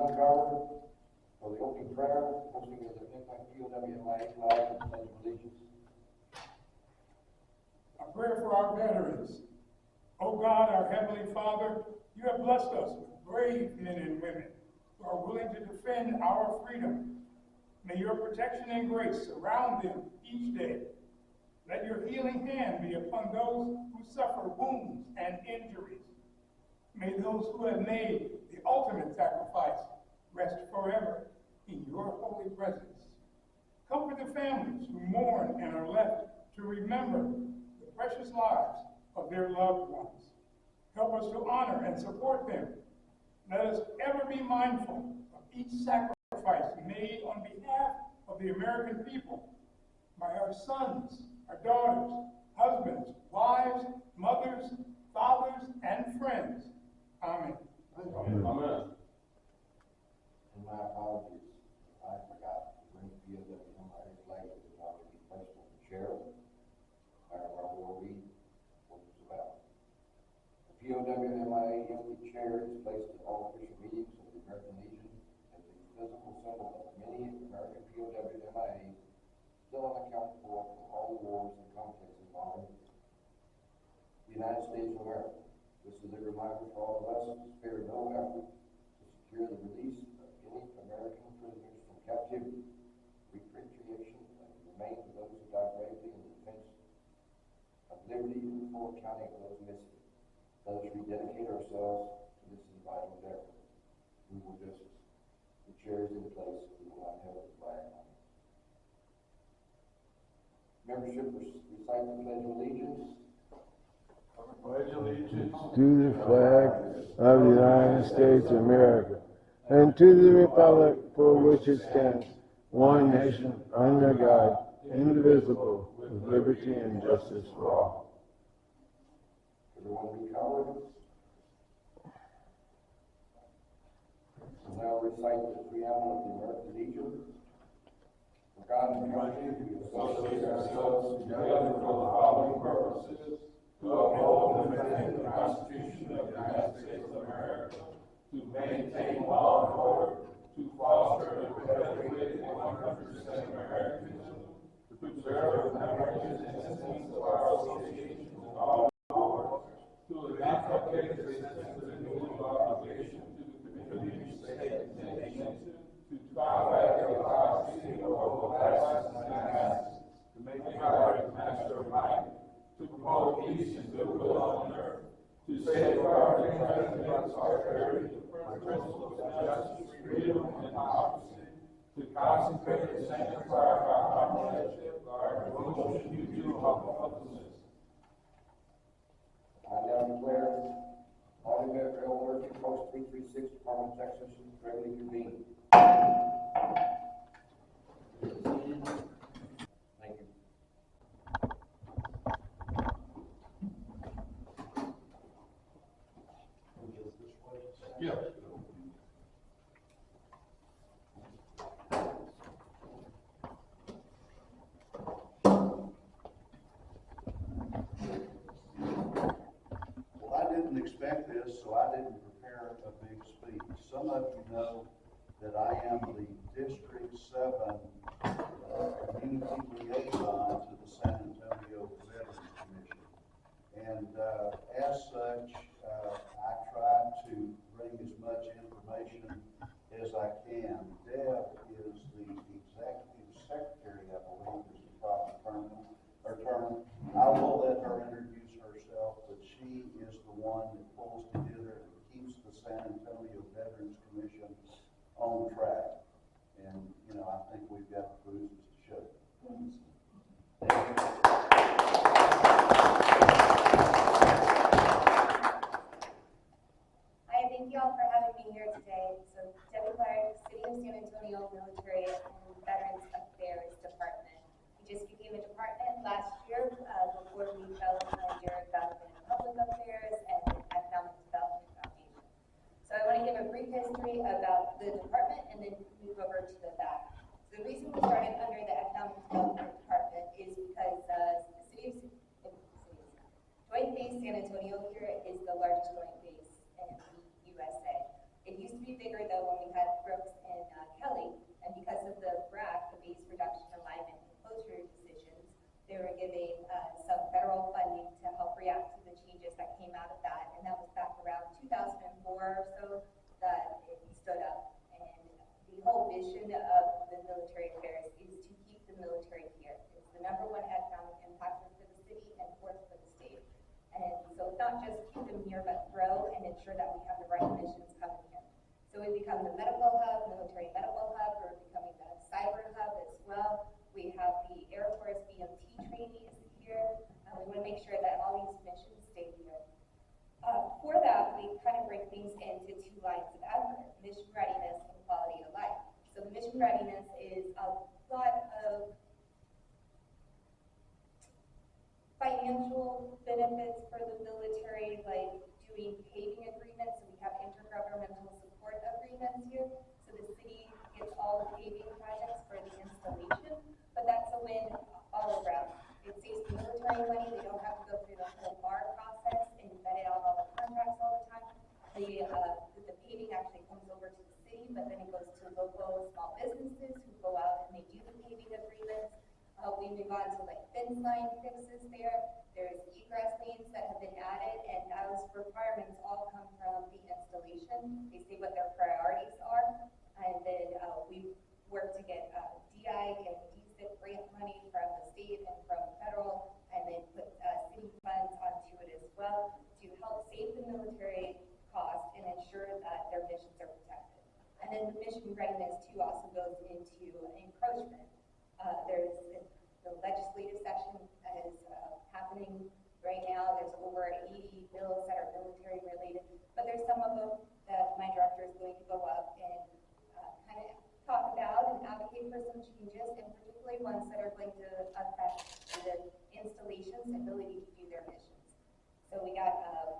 uncovered for the opening prayer, hosting of the POWMIA flag and pledge of allegiance. A prayer for our veterans. O God, our Heavenly Father, you have blessed us with brave men and women who are willing to defend our freedom. May your protection and grace surround them each day. Let your healing hand be upon those who suffer wounds and injuries. May those who have made the ultimate sacrifice rest forever in your holy presence. Comfort the families who mourn and are left to remember the precious lives of their loved ones. Help us to honor and support them. Let us ever be mindful of each sacrifice made on behalf of the American people by our sons, our daughters, husbands, wives, mothers, fathers, and friends. Amen. Amen. Amen. And my apologies, I forgot to bring POWMIA flag that is now to be placed on the chair. However, I will read what it's about. The POWMIA empty chair is placed at all official meetings of the American Legion as a physical symbol of many American POWMIAs still unaccounted for all the wars and conflicts involving the United States of America. This is a reminder for all of us to spare no effort to secure the release of any American prisoners from captivity, repatriation, and the remains of those who died bravely in the defense of liberty and the full accounting of those missing. Let us rededicate ourselves to this vital endeavor. We will just, the chair is in place, we will not have the flag on it. Membership recite the Pledge of Allegiance. Pledge allegiance to the flag of the United States of America and to the republic for which it stands, one nation, under God, indivisible, with liberty and justice for all. Everyone be covered. We'll now recite the preamble of the American Legion. For God and country, we associate ourselves together for the following purposes: to uphold and defend the Constitution of the United States of America, to maintain law and order, to foster and perpetuate 100% Americanism, to preserve the memories and instincts of our association in all wars, to advocate the existence of a new obligation to the community, state, and nation, to combat hypocrisy of both classes and masses, to make God the master of might, to promote peace and goodwill on earth, to safeguard and defend against prosperity, the principles of justice, freedom, and democracy, to consecrate and sanctify our comradeship, our devotion, mutual helpfulness. I now declare Audie L, Working Post 336, Department of Texas, regularly convened. Thank you. Yeah. Well, I didn't expect this, so I didn't prepare a big speech. Some of you know that I am the District 7 Community Liaison to the San Antonio Veterans Commission. And as such, I try to bring as much information as I can. Deb is the Executive Secretary, I believe is the proper term. I will let her introduce herself, but she is the one that pulls together and keeps the San Antonio Veterans Commission on track. And, you know, I think we've got the bruises to show. Hi, thank you all for having me here today. So, Debra Clark, City of San Antonio Military and Veterans Affairs Department. We just became a department last year before we fell under Government and Public Affairs and Economic Development Foundation. So I want to give a brief history about the department and then move over to the back. So the reason we started under the Economic Development Department is because Joint Base San Antonio here is the largest joint base in the USA. It used to be bigger though when we had Brooks and Kelly, and because of the BRAC, the base reduction alignment and closure decisions, they were giving some federal funding to help react to the changes that came out of that, and that was back around 2004 or so that it stood up. And the whole mission of the military affairs is to keep the military here. It's the #1 economic impactor for the city and 4th for the state. And so it's not just keep them here, but grow and ensure that we have the right missions coming here. So we become the medical hub, military medical hub. We're becoming the cyber hub as well. We have the Air Force BMT trainees here. We want to make sure that all these missions stay here. For that, we kind of break things into 2 lines of effort: mission readiness and quality of life. So mission readiness is a lot of financial benefits for the military, like doing paving agreements. So we have intergovernmental support agreements here. So the city gets all the paving projects for the installation, but that's a win all around. It saves the military money. They don't have to go through the whole bar process and vet out all the contracts all the time. The paving actually comes over to the city, but then it goes to local small businesses who go out and they do the paving agreements. We move on to like fence line fixes there. There's egress lanes that have been added, and those requirements all come from the installation. They say what their priorities are, and then we work to get DI and DSIP grant money from the state and from federal, and then put city funds onto it as well to help save the military cost and ensure that their missions are protected. And then the mission readiness too also goes into encroachment. There's the legislative session that is happening right now. There's over 80 bills that are military related, but there's some of them that my director is going to go up and kind of talk about and advocate for some changes, and particularly ones that are going to affect the installation's ability to do their missions. So we got a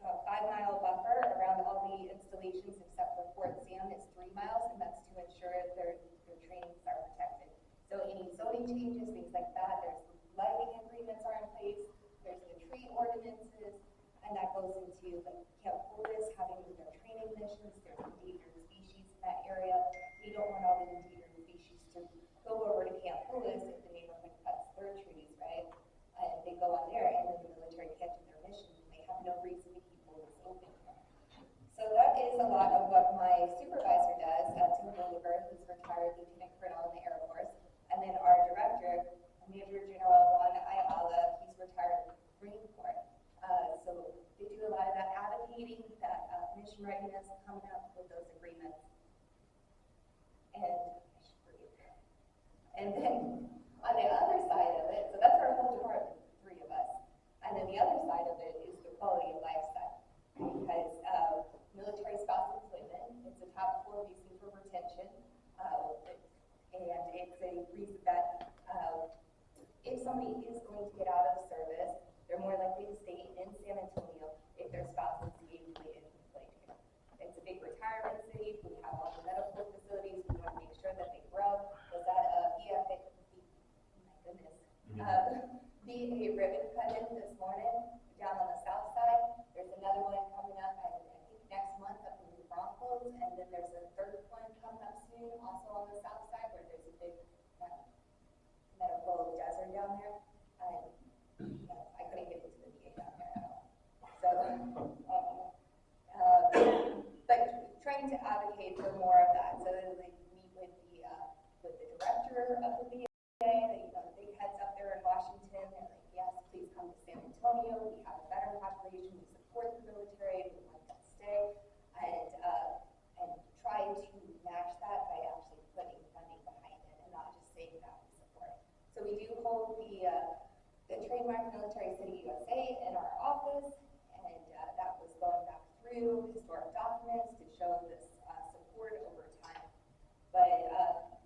5-mile buffer around all the installations except for Fort Sam. It's 3 miles, and that's to ensure their trainings are protected. So any zoning changes, things like that, there's lighting agreements are in place, there's the tree ordinances, and that goes into the Camp Poulos having their training missions. There's endangered species in that area. We don't want all the endangered species to go over to Camp Poulos if the neighborhood cuts their trees, right? And they go on there, and then the military can't do their mission, and they have no reason to keep Poulos open. So that is a lot of what my supervisor does, Tim Oliver, who's retired Lieutenant Colonel in the Air Force. And then our director, Major General Juan Ayala, he's retired Marine Corps. So they do a lot of that advocating, that mission readiness, coming up with those agreements. And then on the other side of it, so that's our whole department, 3 of us. And then the other side of it is the quality of life side. Because military spouse employment, it's a top 4 reason for retention. And it's a reason that if somebody is going to get out of the service, they're more likely to stay in San Antonio if their spouse is gainfully employed here. It's a big retirement city. We have all the medical facilities. We want to make sure that they grow. Was that EFA? My goodness. VA ribbon cut-in this morning down on the south side. There's another one coming up, I think next month up in the Broncos, and then there's a 3rd one coming up soon, also on the south side, where there's a big medical desert down there. I couldn't get into the VA down there at all. So, but trying to advocate for more of that, so that they meet with the director of the VA, the big heads up there in Washington. They're like, yes, please come to San Antonio. We have a veteran population. We support the military. We want them to stay, and try to match that by actually putting funding behind it and not just saying that we support. So we do hold the trademark Military City USA in our office, and that was going back through historic documents to show this support over time. But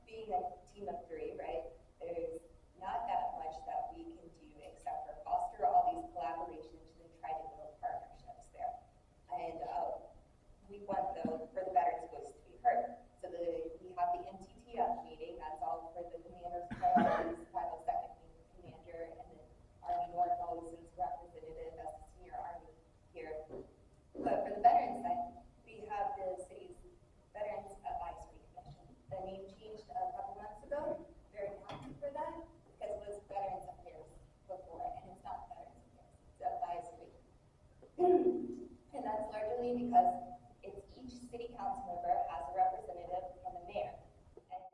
being a team of 3, right, there's not that much that we can do except for foster all these collaborations and try to build partnerships there. And we want for the veterans' voice to be heard. So we have the MTTF meeting. That's all for the commanders, priorities, 502nd commander, and then Army North always is representative as the senior Army here. But for the veterans side, we have the City And that's largely because it's each city council member has a representative and the mayor. And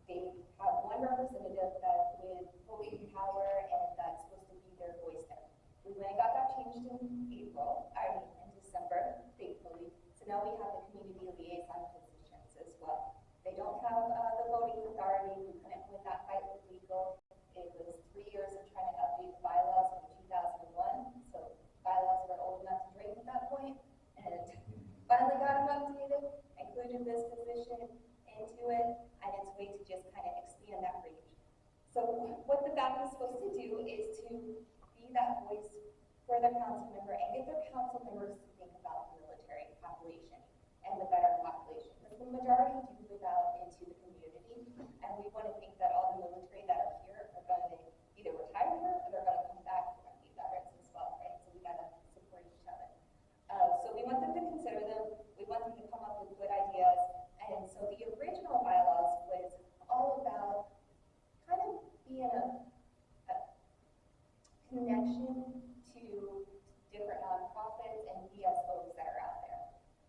they have one representative that with voting power and that's supposed to be their voice there. We went and got that changed in December, thankfully. So now we have the community liaison positions as well. They don't have the voting authority. We couldn't win that fight with legal. It was 3 years of trying to update the bylaws from 2001. So bylaws were old enough to drink at that point, and finally got them updated, included this position into it, and it's a way to just kind of expand that reach. So what the BAC is supposed to do is to be that voice for their council member and get their council members to think about the military population and the veteran population. Because the majority do move out into the community, and we want to think that all the military that are here are going to either retire here or they're going to come back. They're going to be veterans as well, right? So we got to support each other. So we want them to consider them. We want them to come up with good ideas. And so the original bylaws was all about kind of being a connection to different nonprofits and BSOs that are out there.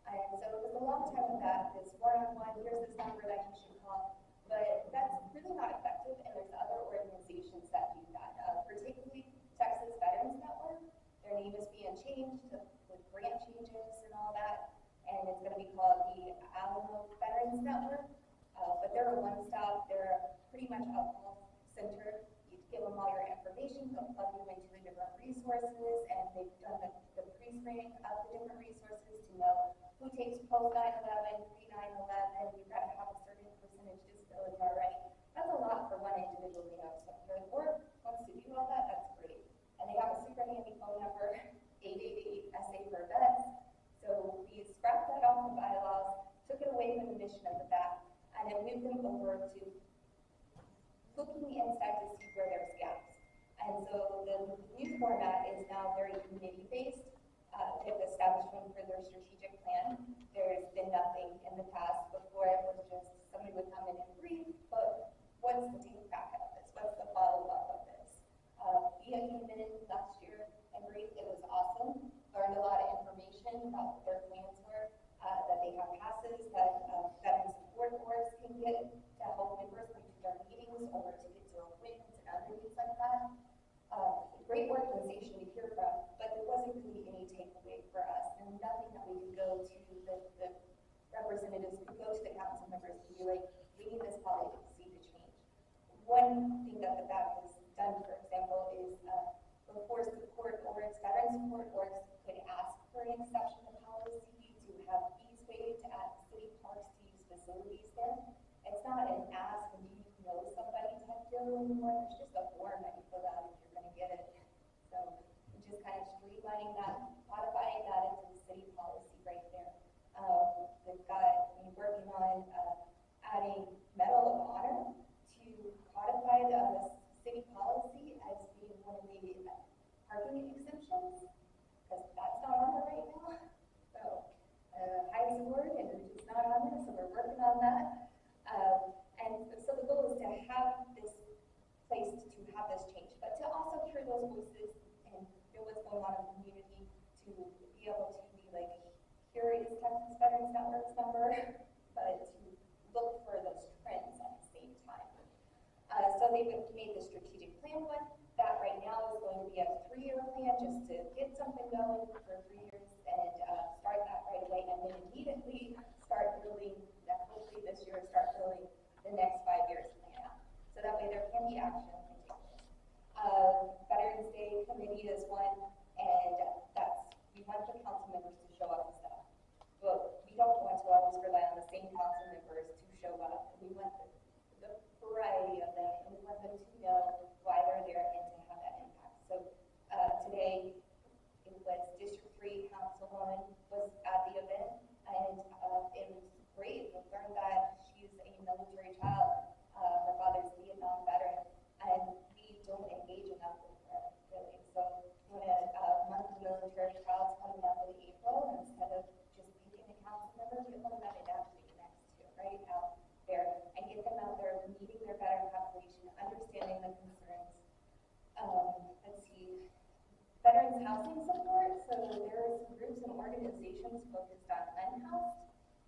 And so it was a long time with that, this one-on-one, here's this number that you should call, but that's really not effective, and there's other organizations that do that, particularly Texas Veterans Network. Their name is being changed with grant changes and all that, and it's going to be called the Alamo Veterans Network, but they're a one-stop, they're pretty much a call center. You give them all your information, they'll plug you into the different resources, and they've done the pre-screening of the different resources to know who takes post 9/11, pre 9/11. You've got to have a certain percentage disability already. That's a lot for one individual, you know. So if your board wants to do all that, that's great. And they have a super handy phone number, 888-SA for vets. So we scrapped that off the bylaws, took it away from the mission of the BAC, and then moved them over to looking inside to see where there's gaps. And so the new format is now very committee-based. They've established one for their strategic plan. There's been nothing in the past. Before it was just somebody would come in and brief, but what's the take back of this? What's the follow-up of this? We had came in last year and briefed. It was awesome. Learned a lot of information about what their plans were, that they have passes that veteran support boards can get to help members come to their meetings or to get to appointments and other things like that. Great organization to hear from, but there wasn't really any takeaway for us, and nothing that we could go to the representatives, could go to the council members and be like, we need this policy to change. One thing that the BAC has done, for example, is before support boards, veteran support boards could ask for an exception to policy to have fees waived at city parks to use facilities there. It's not an ask and do you know somebody type deal anymore. There's just a form that you fill out if you're going to get it. So we're just kind of streamlining that, modifying that into the city policy right there. We're working on adding Medal of Honor to codify the city policy as being one of the parking exemptions, because that's not on there right now. So highest award, and it's not on there, so we're working on that. And so the goal is to have this place to have this change, but to also hear those voices and hear what's going on in the community, to be able to be like, here is Texas Veterans Network's number, but to look for those trends at the same time. So they've made the strategic plan one. That right now is going to be a 3-year plan just to get something going for 3 years and start that right away, and then immediately start building, that hopefully this year start building the next 5 years plan out. So that way there can be action. Veterans Day Committee is one, and we want the council members to show up and stuff. But we don't want to always rely on the same council members to show up. We want the variety of them, and we want them to know why they're there and to have that impact. So today, it was District 3 Councilwoman was at the event, and it was great. We learned that she's a military child. Her father's a Vietnam veteran, and we don't engage enough with her, really. So when a month of military child's coming up in April, instead of just picking a council member, get one that it actually connects to, right, out there, and get them out there meeting their veteran population, understanding the concerns. Let's see, veterans housing support. So there are some groups and organizations focused on unhoused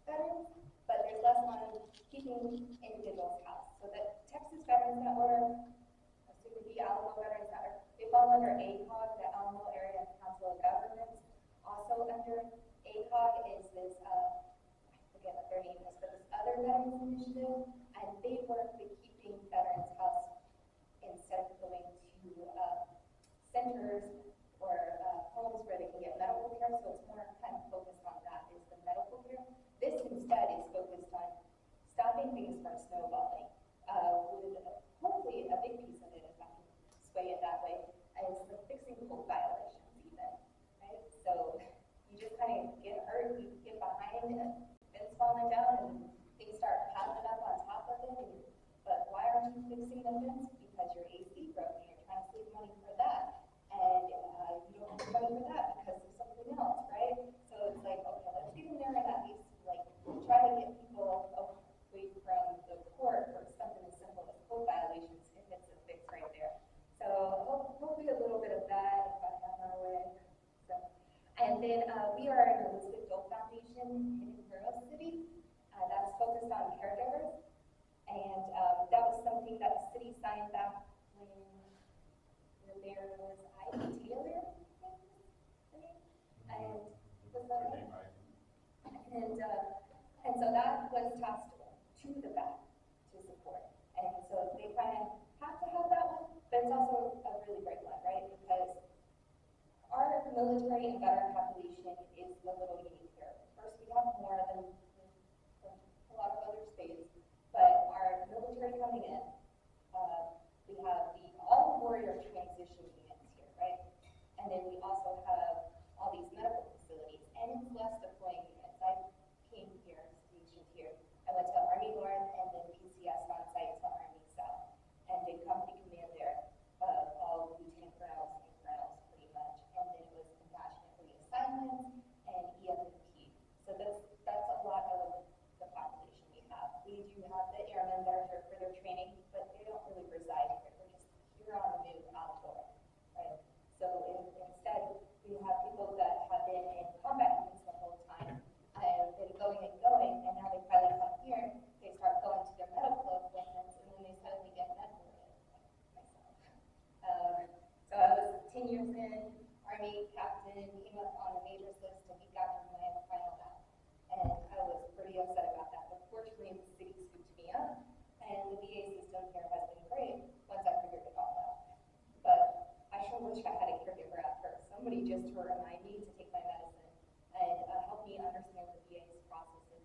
veterans, but there's less on keeping individuals housed. So the Texas Veterans Network, soon to be Alamo Veterans Network, they fall under ACOG, the Alamo Area Council of Governments. Also under ACOG is this, I forget what their name is, but this other veterans initiative, and they work with keeping veterans housed instead of going to centers or homes where they can get medical care. So it's more kind of focused on that, is the medical care. This instead is focused on stopping things from snowballing. With hopefully a big piece of it, if I can sway it that way, is the fixing code violations even, right? So you just kind of get hurt, you get behind it, fence falling down, and things start piling up on top of it. But why aren't you fixing the fence? Because your AC broke and you're trying to save money for that. And you don't have money for that because of something else, right? So it's like, okay, let's get in there and at least like try to get people away from the court for something as simple as code violations if it's a fix right there. So hopefully a little bit of that if I have my way. So, and then we are an Elizabeth Dole Foundation in Pearl City. That's focused on caregivers. And that was something that the city signed back when there was Ivy Taylor, and was that right? And so that was tasked to the back to support. And so they kind of have to have that one, but it's also a really great one, right? Because our military and veteran population is a little unique here. First, we have more than a lot of other states, but our military coming in, we have all warrior transition units here, right? And then we also have all these medical facilities, and it's less deploying units. I came here, stationed here. I went to Army North and then PCS on site to Army South, and did company command there, all lieutenant colonels and colonels pretty much. And then it was compassionate reassignments and EFP. So that's a lot of the population we have. We do have the airmen that are here for their training, but they don't really reside here. They're just here on the move outdoor, right? So instead, we have people that have been in combat units the whole time, and been going, and now they finally come here, they start going to their medical appointments, and then they suddenly get medical like myself. So I was 10 years in, Army Captain, came up on the majors list a week after my final out. And I was pretty upset about that, but fortunately the city scooped me up, and the VA system here has been great once I figured it all out. But I sure wish I had a caregiver at first, somebody just to remind me to take my medicine and help me understand the VA's processes.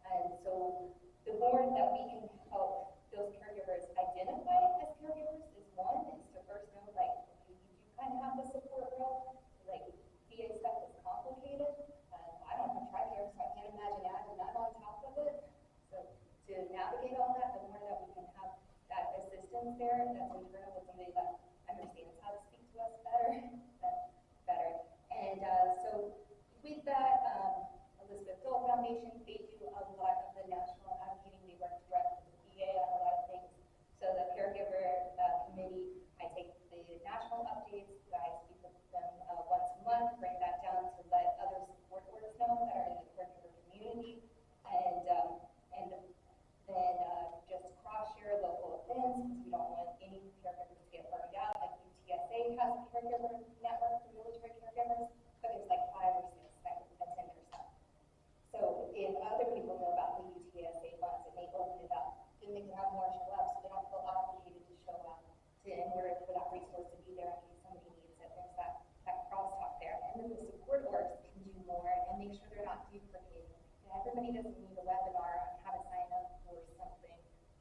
And so the more that we can help those caregivers identify as caregivers is one, is to first know, like, okay, you do kind of have the support role, like VA stuff is complicated. I don't have TRICARE, so I can't imagine adding that on top of it. So to navigate all that, the more that we can have that assistance there, that's internal with somebody that understands how to speak to us better, that's better. And so with that, Elizabeth Dole Foundation, they do a lot of the national advocating. They work directly with the VA on a lot of things. So the caregiver committee, I take the national updates, I speak with them once a month, bring that down to let other support orgs know that are in the caregiver community, and then just cross-share local events, because we don't want any caregivers to get burned out. Like UTSA has a caregiver network for military caregivers, but there's like 5 or 6 that attend their stuff. So if other people know about the UTSA funds, it may open it up. Then they can have more show up, so they don't feel obligated to show up in order for that resource to be there in case somebody needs it. There's that crosstalk there. And then the support orgs can do more and make sure they're not duplicating. Everybody doesn't need a webinar on how to sign up for something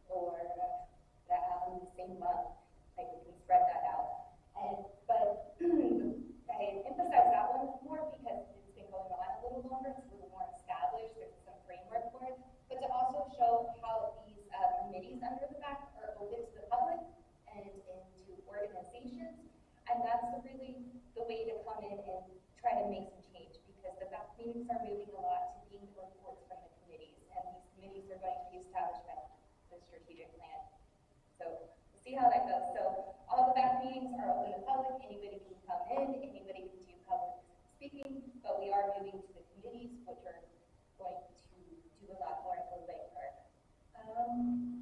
or that in the same month. Like, we can spread that out. But I emphasize that one more because it's been going on a little longer. It's a little more established. There's some framework for it. But to also show how these committees under the back are open to the public and into organizations. And that's really the way to come in and try to make some change, because the back meetings are moving a lot to being the reports from the committees. And these committees are going to be established by the strategic plan. So we'll see how that goes. So all the back meetings are open to the public. Anybody can come in, anybody can do public speaking, but we are moving to the And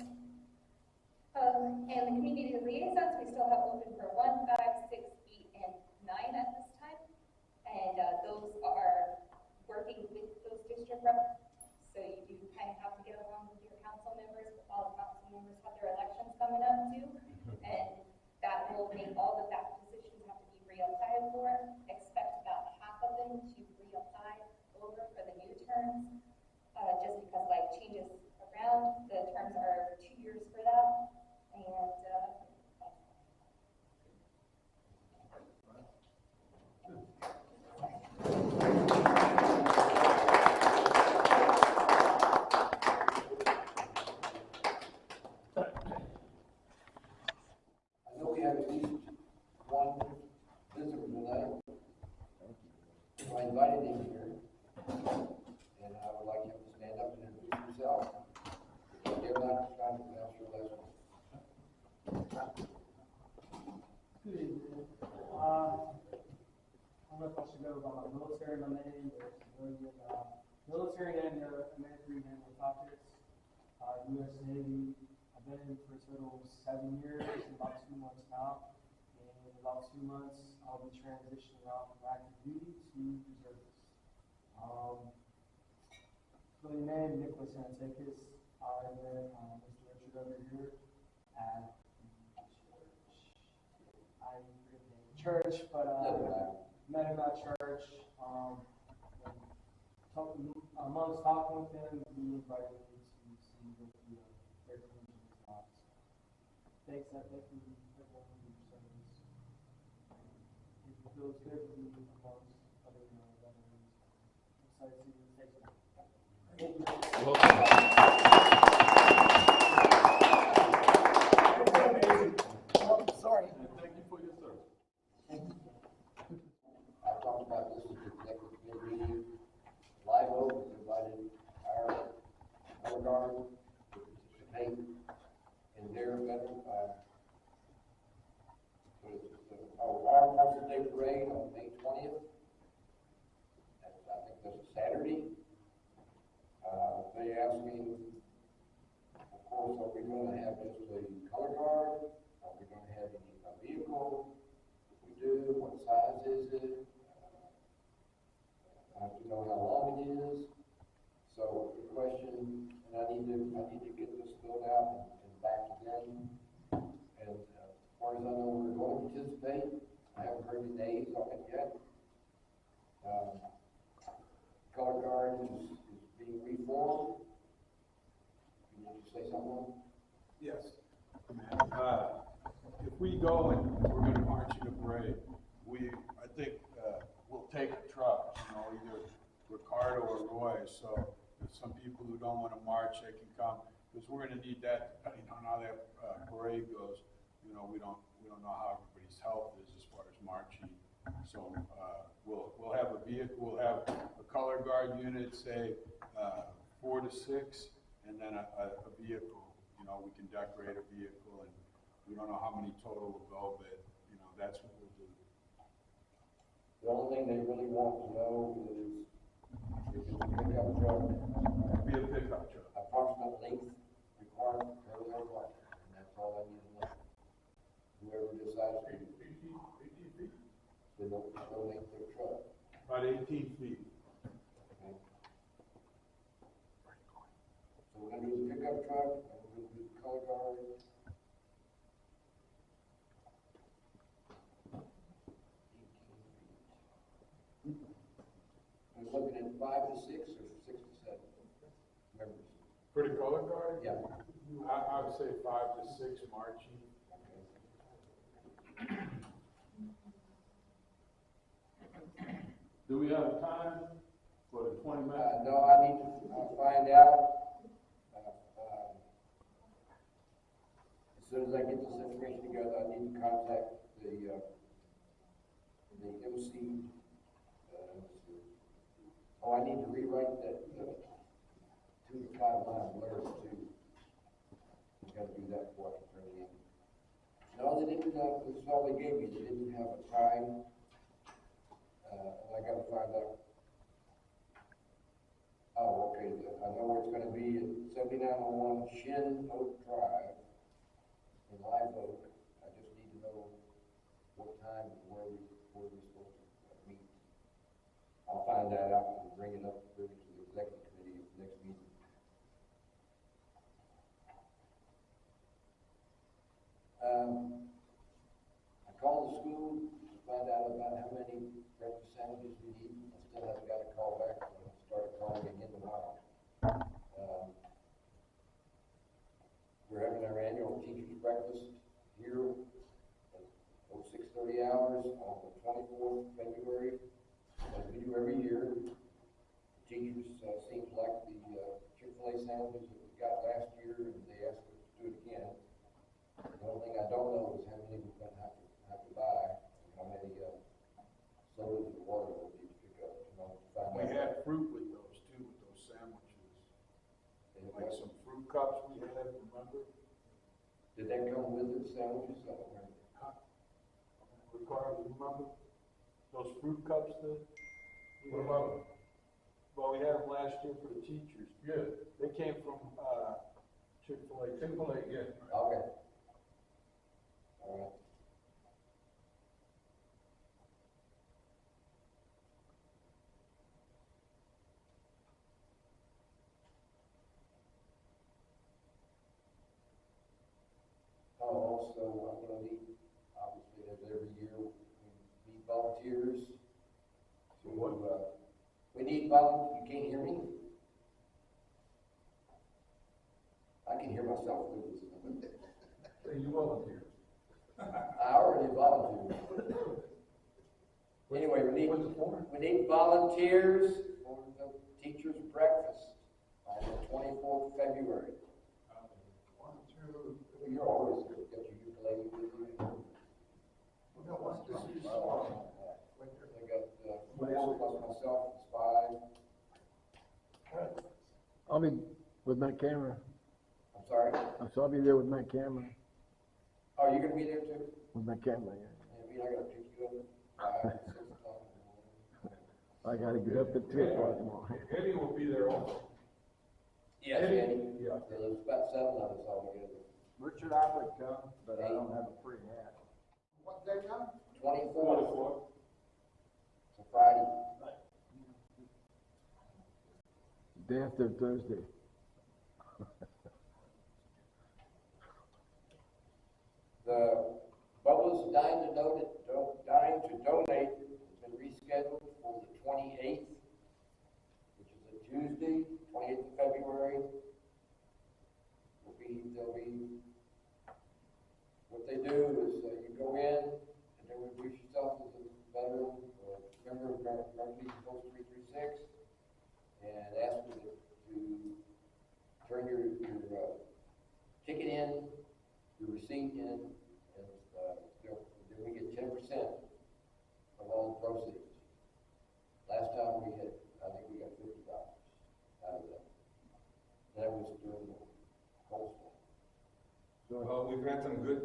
the community liaisons, we still have open for 1, 5, 6, 8, and 9 at this time. And those are working with those district reps. So you do kind of have to get along with your council members, but all the council members have their elections coming up too. And that will make all of that positions have to be reapplied for. Expect about half of them to reapply over for the new terms. Just because life changes around, the terms are 2 years for that. And I know we have at least one visitor tonight. So I invited him here, and I would like him to stand up and introduce himself. If you're not trying to pronounce your last name. Good evening. I don't know if I should go by my military, my name, or civilian. Military name, I'm at Greenland topics. U.S. Navy. I've been in for a total of 7 years, about 2 months now. And in about 2 months, I'll be transitioning off from active duty to reservist. Civilian name, Nicholas Antikis. I met Mr. Richard over here at I forget the name of the church, but met him at church. Amongst talking with him, he invited me to see what the their community is about. Thanks, thank you everyone for your service. It feels good to be amongst other veterans. I'm excited to see what it takes. Thank you. Sorry. Thank you for your service. I talked about this at the executive committee meeting. Live Oak has invited our guard to participate in their veteran, our Paraphrasing Day parade on May 20th. I think that's a Saturday. They asked me, of course, are we going to have just a color guard? Are we going to have a vehicle? If we do, what size is it? I have to know how long it is. So the question, and I need to get this filled out and back to them. And as far as I know, we're going to participate. I haven't heard the names on it yet. Color guard is being reformed. Can you say something? Yes. If we go and we're going to march in a parade, I think we'll take a truck, either Ricardo or Roy. So if some people who don't want to march, they can come, because we're going to need that depending on how that parade goes. We don't know how everybody's health is as far as marching. So we'll have a vehicle, we'll have a color guard unit, say 4 to 6, and then a vehicle. We can decorate a vehicle, and we don't know how many total will go, but that's what we'll do. The only thing they really want to know is if it's a pickup truck, Be a pickup truck. approximate length required for every part, and that's all I need to know. Whoever decides to, 18 feet? they don't length their truck. About 18 feet. Okay? So we're gonna do the pickup truck, and we're gonna do the color guard. We're looking at 5 to 6 or 6 to 7 members. For the color guard? Yeah. I would say 5 to 6 marching. Do we have time for the 20 minutes? No, I need to find out. As soon as I get this information together, I need to contact the MC. I need to rewrite that 2 to 5 line letter too. I gotta do that before I can turn it in. No, they didn't, this is all they gave me. They didn't have a time. And I gotta find out. Oh, okay, I know where it's gonna be at 7901 Shin Oak Drive in Live Oak. I just need to know what time and where we're supposed to meet. I'll find that out and bring it up to the executive committee at the next meeting. I called the school to find out about how many breakfast sandwiches we need. I still haven't got a call back, so I'll start calling again tomorrow. We're having our annual teacher's breakfast here at 6:30 hours on the 24th of February, as we do every year. The teachers seems like the Chick-fil-A sandwiches that we got last year, and they asked us to do it again. The only thing I don't know is how many we're going to have to buy, and how many sodas and water we'll need to pick up. We had fruit with those too, with those sandwiches. Like some fruit cups we had, remember? Did that come with the sandwiches? I don't remember. Ricardo, you remember? Those fruit cups that? What about them? Well, we had them last year for the teachers. Yeah. They came from, Chick-fil-A. Chick-fil-A, yeah. Okay. All right. Also, I'm going to need, obviously, as every year, we need volunteers. So we need volunteers. You can't hear me? I can hear myself through this. So you volunteer? I already volunteered. Anyway, we need volunteers for the teacher's breakfast on the 24th of February. You're always good. Got your ukulele with you. We got one. I got 4 plus myself is 5. I'll be with my camera. I'm sorry? So I'll be there with my camera. Oh, you're gonna be there too? With my camera, yeah. Maybe I gotta pick you up at 5, 6 o'clock. I gotta get up at 3 o'clock tomorrow. Eddie will be there also. Yes, Eddie. Yeah. There's about 7 of us all together. Richard, I would come, but I don't have a free hat. What day now? 24th. It's a Friday. Day after Thursday. The Bubba's Dying to Donate has been rescheduled for the 28th, which is a Tuesday, 28th of February. They'll be, what they do is you go in and then introduce yourself as a veteran or member of Legion Post 336 and ask them to turn your ticket in, your receipt in, and then we get 10% of all the proceeds. Last time we had, I think we got $50 out of that. That was during the whole stuff. Well, we've had some good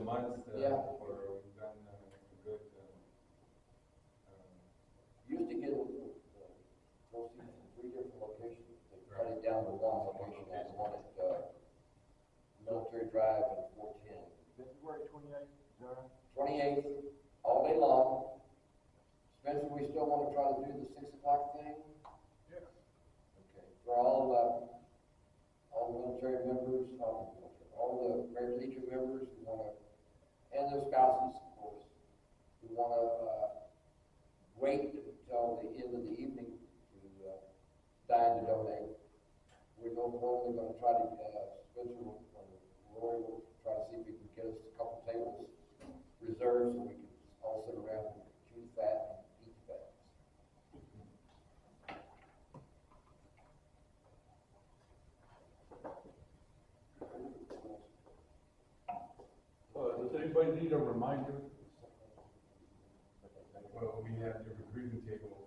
months. Yeah. Where we've done good. Used to get proceeds from 3 different locations. They cut it down to 1 location, and the one at Military Drive and 410. February 28th, is that right? 28th, all day long. Spencer, we still want to try to do the 6 o'clock thing? Yeah. Okay. For all the military members, all the Parent Legion members who want to, and their spouses, of course, who want to wait until the end of the evening to Dying to Donate. We're only going to try to, Spencer or Roy will try to see if we can get us a couple tables reserved so we can all sit around and chew fat and eat fat. Does anybody need a reminder? Well, we have the recruiting table.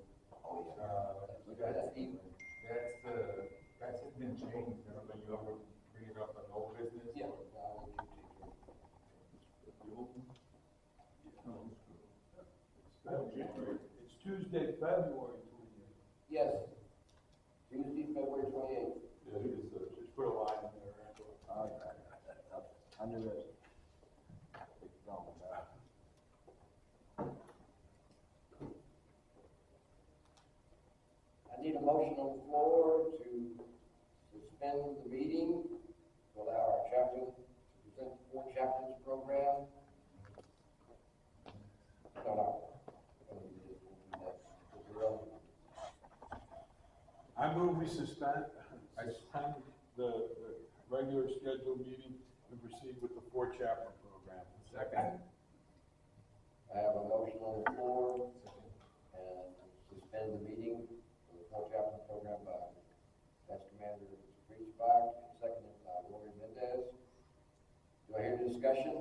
That's been changed. Remember, you ever bring it up on old business? Yeah. It's Tuesday, February 28th. Yes. Tuesday, February 28th. Yeah, it's I knew that. It's gone now. I need a motion on the floor to suspend the meeting, to allow our chaplain to present the 4 chaplains program. No. I move we suspend the regular scheduled meeting and proceed with the 4 chaplain program. Second. I have a motion on the floor and suspend the meeting for the 4 chaplain program by Vice Commander Reachbach, seconded by Lori Mendez. Do I hear the discussion?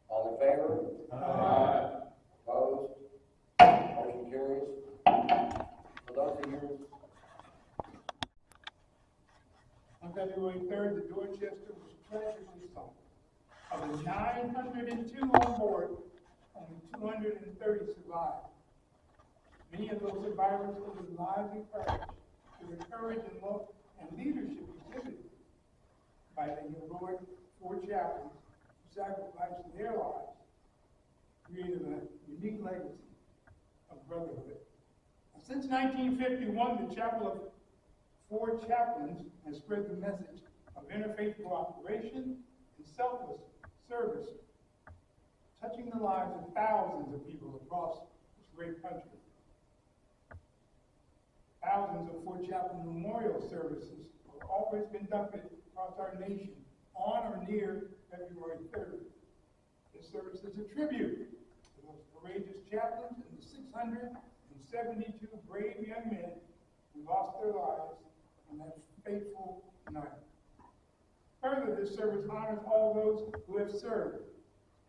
All in favor? Aye. Opposed? Motion carries. For those of you, On February 3rd, the Dorchester was tragically sunk. Of the 902 on board, only 230 survived. Many of those survivors owed their lives and courage to the courage and love and leadership exhibited by the heroic 4 chaplains who sacrificed their lives, created a unique legacy of brotherhood. Since 1951, the Chapel of 4 Chaplains has spread the message of interfaith cooperation and selfless service, touching the lives of thousands of people across this great country. Thousands of 4 Chaplain memorial services are always conducted across our nation on or near February 3rd. This service is a tribute to those courageous chaplains and the 672 brave young men who lost their lives on that fateful night. Further, this service honors all those who have served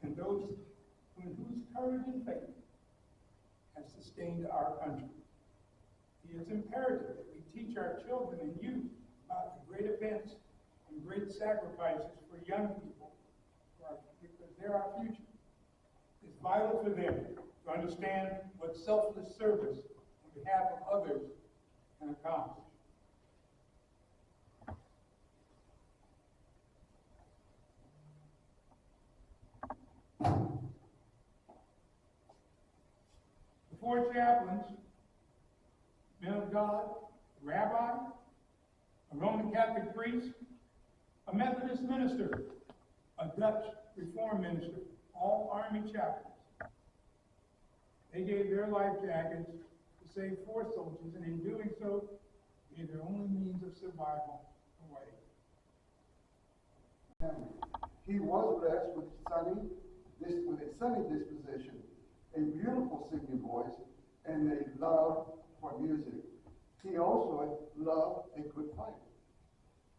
and those whose courage and faith have sustained our country. It's imperative that we teach our children and youth about the great events and great sacrifices for young people, because they're our future. It's vital for them to understand what selfless service on behalf of others can accomplish. The 4 chaplains, men of God, a rabbi, a Roman Catholic priest, a Methodist minister, a Dutch Reformed minister, all Army chaplains. They gave their life jackets to save 4 soldiers, and in doing so, gave their only means of survival away. He was blessed with a sunny disposition, a beautiful singing voice, and a love for music. He also loved a good fight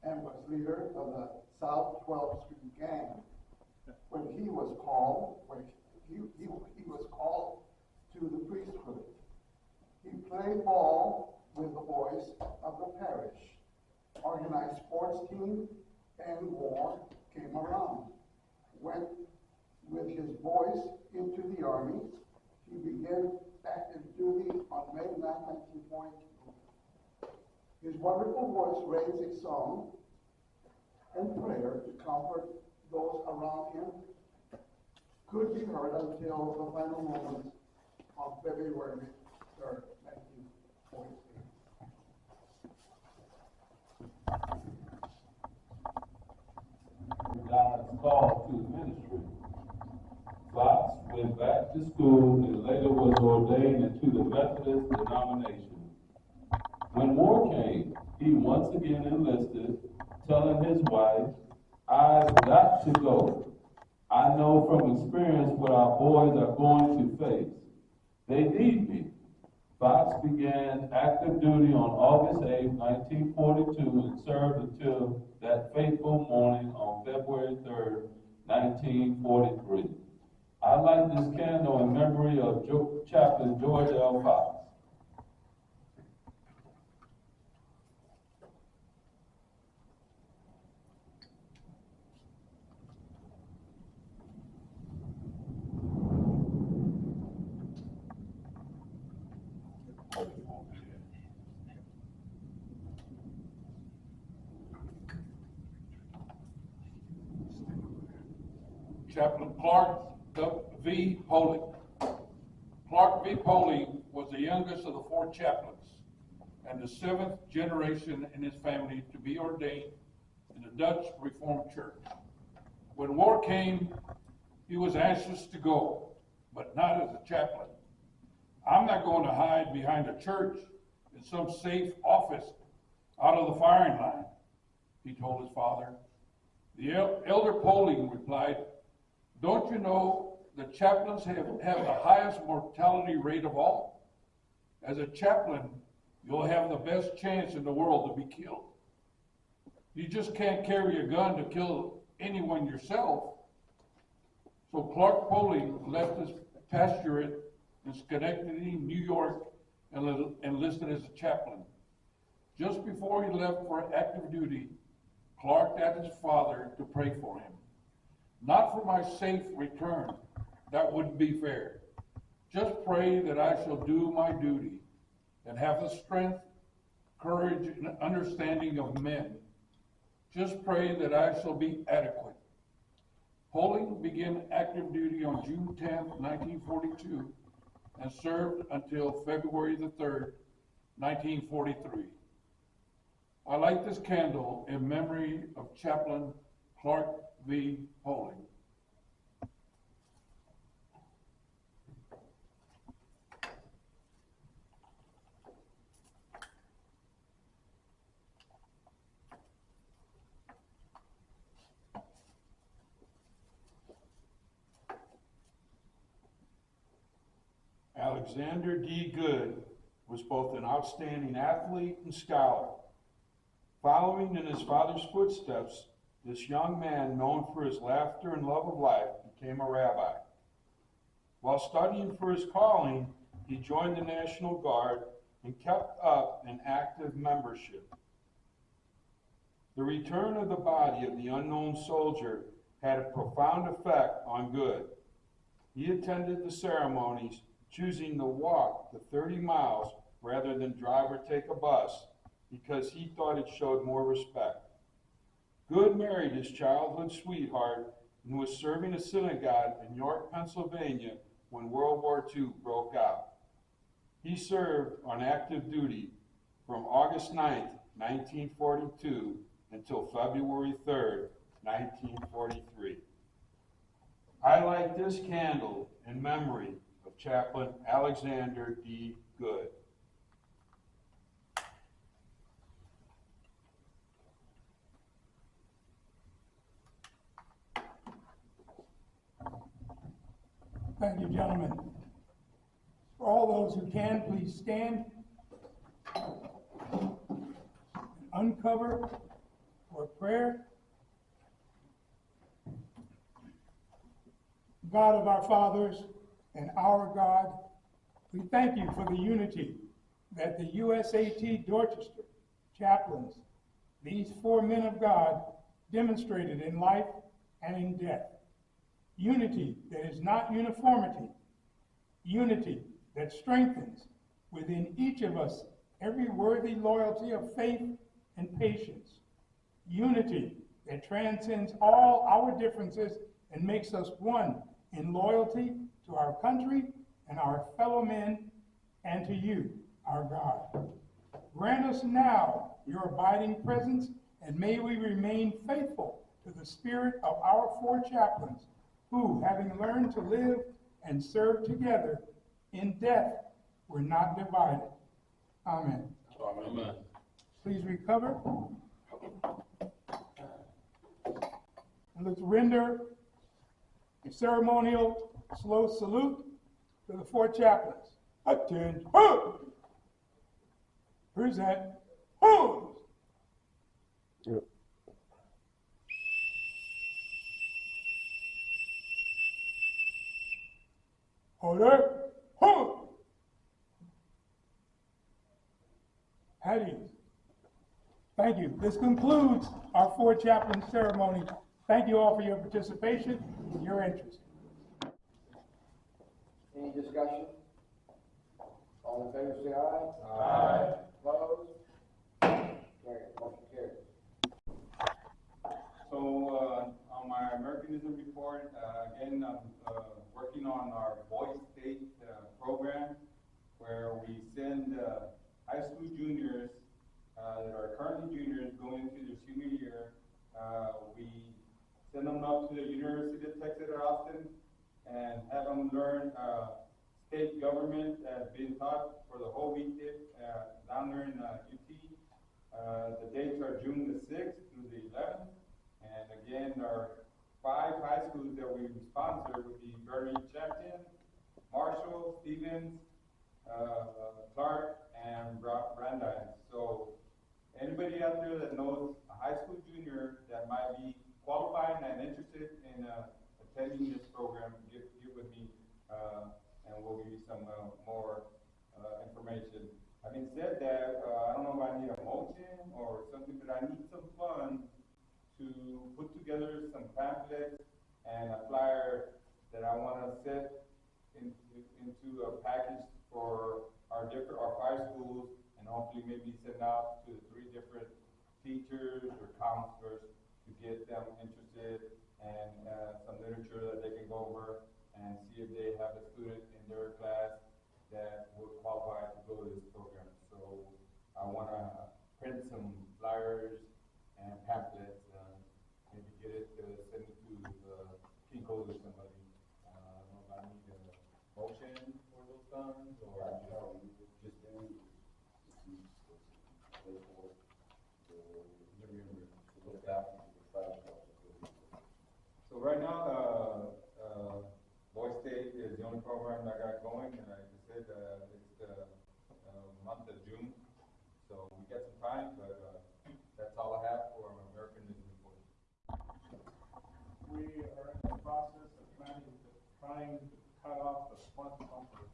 and was leader of the South 12th Street Gang. When he was called, to the priesthood. He played ball with the boys of the parish, organized sports teams, and war came around. Went with his boys into the Army. He began active duty on May 9, 1942. His wonderful voice raised a song and prayer to comfort those around him could be heard until the final moments of February 3rd, 1943. God's call to ministry. Fox went back to school and later was ordained into the Methodist denomination. When war came, he once again enlisted, telling his wife, "I've got to go. I know from experience what our boys are going to face. They need me." Fox began active duty on August 8, 1942 and served until that fateful morning on February 3rd, 1943. I light this candle in memory of Chaplain George L. Fox. Chaplain Clark V. Poling. Clark V. Poling was the youngest of the 4 chaplains and the 7th generation in his family to be ordained in the Dutch Reformed Church. When war came, he was anxious to go, but not as a chaplain. I'm not going to hide behind a church in some safe office out of the firing line, he told his father. The elder Poling replied, don't you know the chaplains have the highest mortality rate of all? As a chaplain, you'll have the best chance in the world to be killed. You just can't carry a gun to kill anyone yourself. So Clark Poling left his pastorate in Schenectady, New York, and enlisted as a chaplain. Just before he left for active duty, Clark asked his father to pray for him. Not for my safe return, that wouldn't be fair. Just pray that I shall do my duty and have the strength, courage, and understanding of men. Just pray that I shall be adequate. Poling began active duty on June 10, 1942, and served until February the 3rd, 1943. I light this candle in memory of Chaplain Clark V. Poling. Alexander D. Good was both an outstanding athlete and scholar. Following in his father's footsteps, this young man, known for his laughter and love of life, became a rabbi. While studying for his calling, he joined the National Guard and kept up an active membership. The return of the body of the unknown soldier had a profound effect on Good. He attended the ceremonies, choosing to walk the 30 miles rather than drive or take a bus because he thought it showed more respect. Good married his childhood sweetheart and was serving a synagogue in York, Pennsylvania when World War II broke out. He served on active duty from August 9th, 1942 until February 3rd, 1943. I light this candle in memory of Chaplain Alexander D. Good. Thank you, gentlemen. For all those who can, please stand and uncover for prayer. God of our fathers and our God, we thank you for the unity that the USAT Dorchester chaplains, these 4 men of God, demonstrated in life and in death. Unity that is not uniformity. Unity that strengthens within each of us every worthy loyalty of faith and patience. Unity that transcends all our differences and makes us one in loyalty to our country and our fellow men and to you, our God. Grant us now your abiding presence, and may we remain faithful to the spirit of our 4 chaplains who, having learned to live and serve together in death, were not divided. Amen. Amen. Please recover. And let's render a ceremonial slow salute to the 4 chaplains. Attention. Present. Yep. Order. Hattie. Thank you. This concludes our 4 chaplain ceremony. Thank you all for your participation and your interest. Any discussion? All in favor, say aye. Aye. Opposed? Carried. Motion carried. So, on my Americanism report, that are currently juniors going into their senior year. We send them up to the University of Texas at Austin and have them learn state government that's being taught for the whole week down there in UT. The dates are June the 6th through the 11th. And again, our 5 high schools that we sponsor would be Army Chaplains, Marshall, Stevens, Clark, and Brandeis. So anybody out there that knows a high school junior that might be qualified and interested in attending this program, get with me, and we'll give you some more information. Having said that, I don't know if I need a motion or something, but I need some funds to put together some pamphlets and a flyer that I want to set into a package for our 5 schools, and hopefully maybe send out to the 3 different teachers or counselors to get them interested, and some literature that they can go over and see if they have a student in their class that would qualify to go to this program. So I want to print some flyers and pamphlets, maybe get it, send it to Kinko's or somebody. I don't know if I need a motion for those funds, or just so right now, Boy State is the only program that I got going, and like I said, it's the month of June, so we got some time, but that's all I have for American News Report. We are in the process of trying to cut off the front bumper.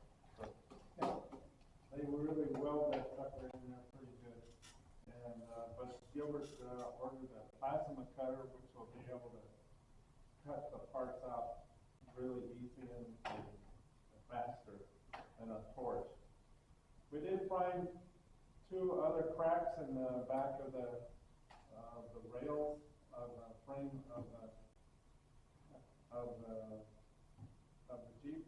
They really weld that sucker in there pretty good. And, but Gilbert ordered a plasma cutter, which will be able to cut the parts out really easy and faster than a torch. We did find 2 other cracks in the back of the rails of the frame of the Jeep,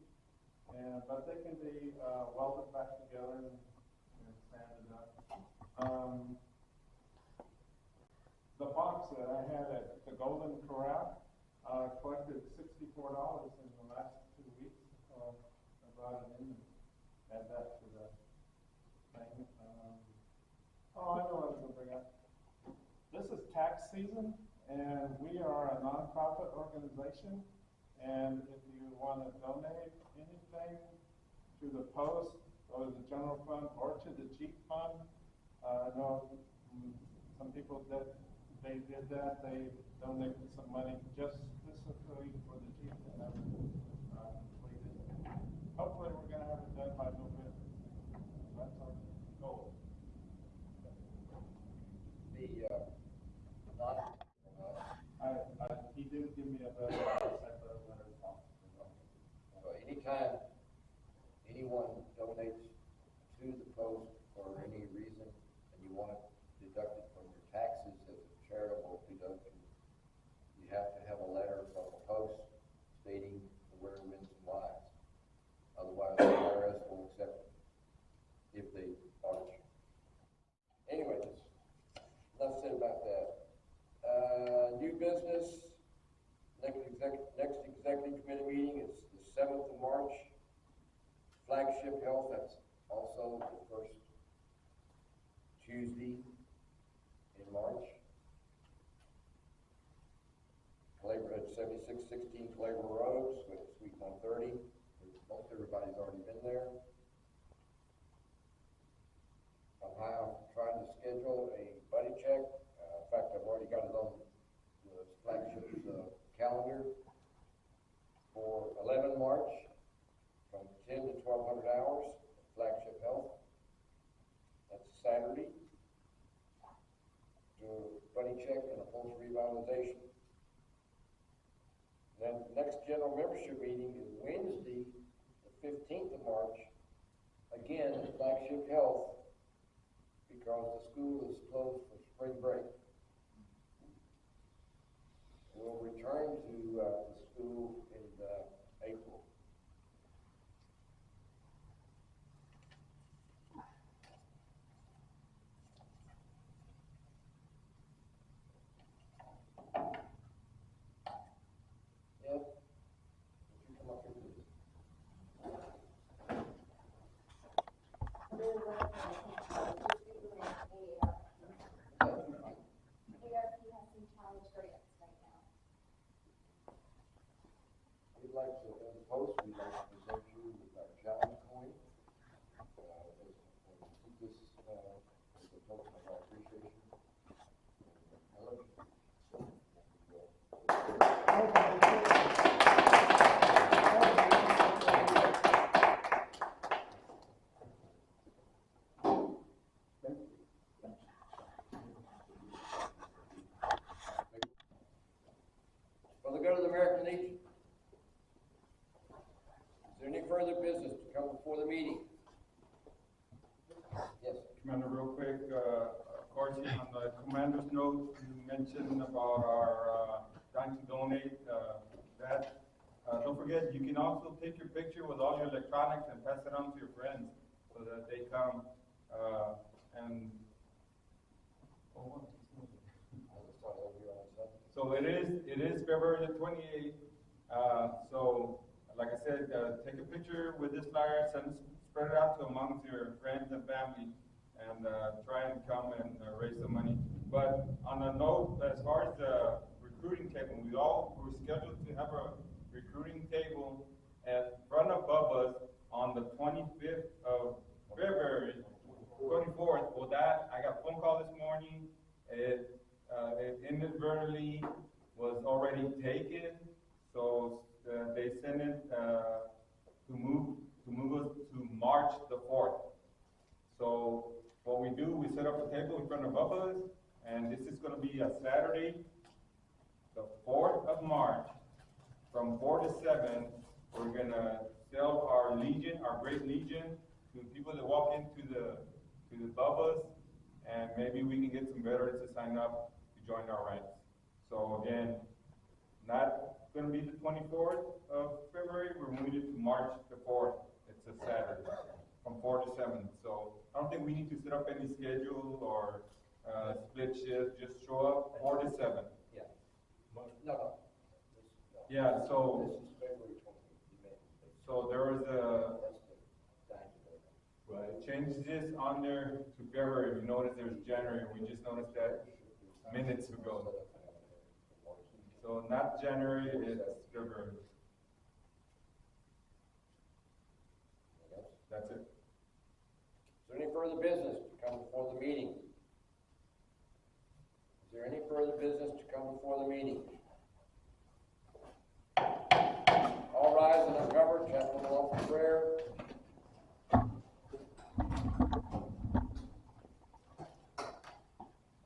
but they can be welded back together and sanded up. The box that I had at the Golden Corral collected $64 in the last 2 weeks. I brought it in and add that to the thing. I know what I was going to bring up. This is tax season, and we are a nonprofit organization. And if you want to donate anything to the Post or the General Fund or to the Jeep Fund, I know some people that they did that. They donated some money just specifically for the Jeep that haven't completed. Hopefully, we're going to have it done by November. That's our goal. He didn't give me a better letter. So anytime anyone donates to the Post for any reason, and you want it deducted from your taxes as a charitable deduction, you have to have a letter from the Post stating where it wins and lies. Otherwise, the IRS will accept it if they audit you. Anyways, enough said about that. New business. Next executive committee meeting is the 7th of March. Flagship Health, that's also the first Tuesday in March. At 7616 Claver Road, Suite 130. Most everybody's already been there. I'm trying to schedule a buddy check. In fact, I've already got it on the Flagship's calendar for 11 March from 10 to 1200 hours, Flagship Health. That's Saturday. Do a buddy check and a post revitalization. Then the next general membership meeting is Wednesday, the 15th of March. Again, Flagship Health, because the school is closed for spring break. We'll return to the school in April. token of our appreciation. I love you. For the good of the American Legion, is there any further business to come before the meeting? Yes. Commander, real quick, of course, on the commander's note, you mentioned about our trying to donate that. Don't forget, you can also take your picture with all your electronics and pass it on to your friends so that they come and. So it is February the 28th. So like I said, take a picture with this flyer, spread it out to amongst your friends and family, and try and come and raise some money. But on a note, as far as the recruiting table, we're scheduled to have a recruiting table at front of Bubba's on the 25th of February, 24th. Well, I got a phone call this morning. It inadvertently was already taken, so they sent it to move us to March the 4th. So what we do, we set up a table in front of Bubba's, and this is going to be a Saturday, the 4th of March, from 4 to 7. We're going to sell our Legion, our great Legion, to people that walk into the Bubba's, and maybe we can get some veterans to sign up to join our ranks. So again, not going to be the 24th of February. We're moving it to March the 4th. It's a Saturday from 4 to 7. So I don't think we need to set up any schedule or split shift. Just show up 4 to 7. Yeah. No. Yeah. So. This is February 20th. So there was a. Right. Changed this on there to February. You notice there's January. We just noticed that minutes ago. So not January, it's February. That's it. Is there any further business to come before the meeting? Is there any further business to come before the meeting? All rise and uncover. Chaplain will offer prayer.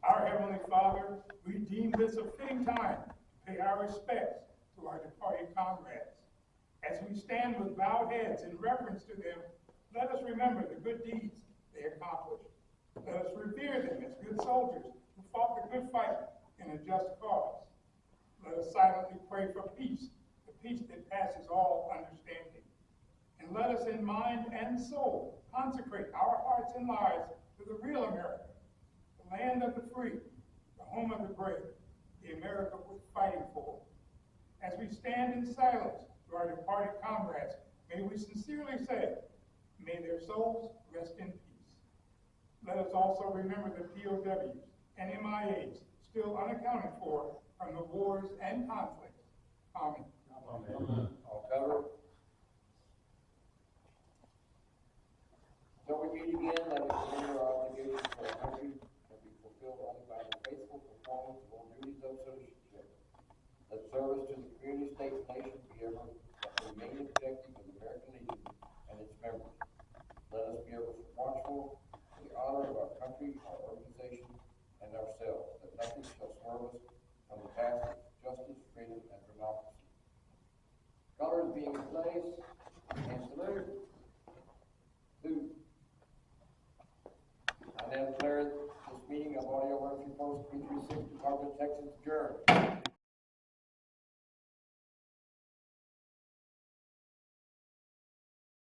Our Heavenly Father, we deem this a fitting time to pay our respects to our departed comrades. As we stand with bowed heads in reverence to them, let us remember the good deeds they accomplished. Let us revere them as good soldiers who fought the good fight in a just cause. Let us silently pray for peace, the peace that passes all understanding. And let us in mind and soul consecrate our hearts and lives to the real America, the land of the free, the home of the brave, the America we're fighting for. As we stand in silence to our departed comrades, may we sincerely say, may their souls rest in peace. Let us also remember the POWs and MIAs still unaccounted for from the wars and conflicts. Amen. Amen. All covered. Until we meet again, let us remember our obligations to our country can be fulfilled only by the faithful performance of all duties of citizenship. Let service to the community, state, and nation be ever the main objective of the American Legion and its members. Let us be ever watchful for the honor of our country, our organization, and ourselves, that nothing shall swerve us from the path of justice, freedom, and democracy. Colors being in place, and salute. I now declare this meeting of Audio Emergency Post 336, Department of Texas adjourned.